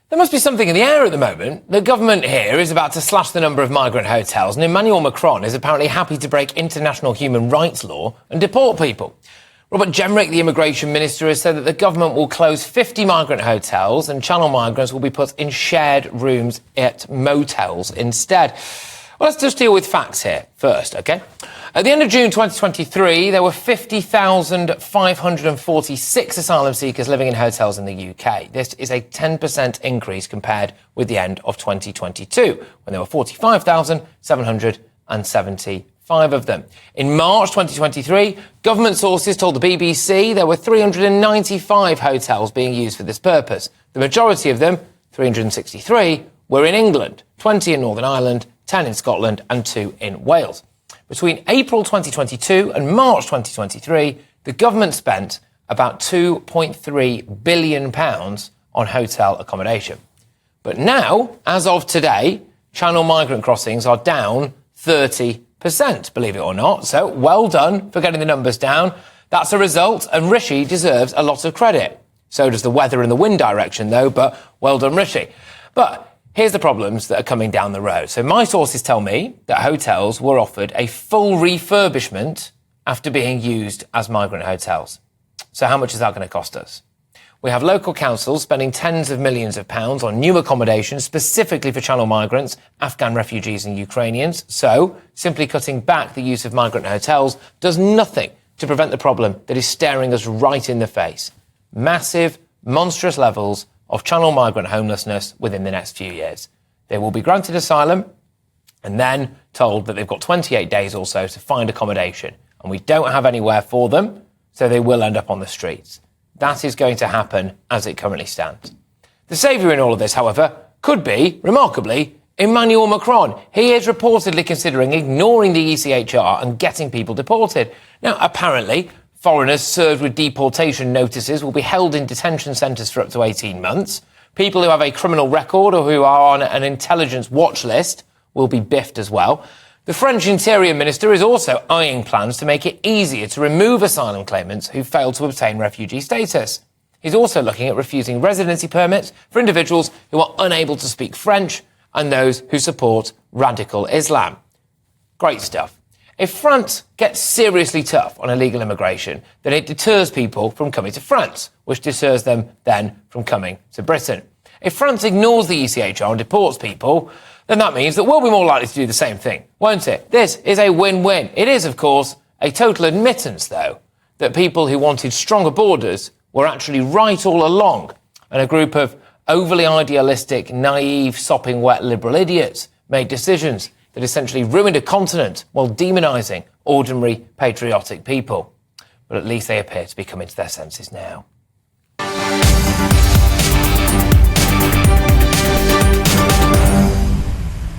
There must be something in the air at the moment. The government here is about to slash the number of migrant hotels, and Emmanuel Macron is apparently happy to break international human rights law and deport people. Robert Jenrick, the immigration minister, has said that the government will close 50 migrant hotels and channel migrants will be put in shared rooms at motels instead. Well, let's just deal with facts here first, OK? At the end of June 2023, there were 50,546 asylum seekers living in hotels in the UK. This is a 10% increase compared with the end of 2022, when there were 45,775 of them. In March 2023, government sources told the BBC there were 395 hotels being used for this purpose. The majority of them, 363, were in England, 20 in Northern Ireland, 10 in Scotland and 2 in Wales. Between April 2022 and March 2023, the government spent about £2.3 billion on hotel accommodation. But now, as of today, channel migrant crossings are down 30%, believe it or not. So well done for getting the numbers down. That's a result, and Rishi deserves a lot of credit. So does the weather and the wind direction, though, but well done, Rishi. But here's the problems that are coming down the road. So my sources tell me that hotels were offered a full refurbishment after being used as migrant hotels. So how much is that going to cost us? We have local councils spending tens of millions of pounds on new accommodation specifically for channel migrants, Afghan refugees and Ukrainians. So simply cutting back the use of migrant hotels does nothing to prevent the problem that is staring us right in the face. Massive, monstrous levels of channel migrant homelessness within the next few years. They will be granted asylum and then told that they've got 28 days or so to find accommodation. And we don't have anywhere for them, so they will end up on the streets. That is going to happen as it currently stands. The saviour in all of this, however, could be, remarkably, Emmanuel Macron. He is reportedly considering ignoring the ECHR and getting people deported. Now, apparently, foreigners served with deportation notices will be held in detention centres for up to 18 months. People who have a criminal record or who are on an intelligence watch list will be biffed as well. The French Interior Minister is also eyeing plans to make it easier to remove asylum claimants who fail to obtain refugee status. He's also looking at refusing residency permits for individuals who are unable to speak French and those who support radical Islam. Great stuff. If France gets seriously tough on illegal immigration, then it deters people from coming to France, which deters them then from coming to Britain. If France ignores the ECHR and deports people, then that means that we'll be more likely to do the same thing, won't it? This is a win-win. It is, of course, a total admittance, though, that people who wanted stronger borders were actually right all along, and a group of overly idealistic, naive, sopping wet liberal idiots made decisions that essentially ruined a continent while demonising ordinary patriotic people. But at least they appear to be coming to their senses now.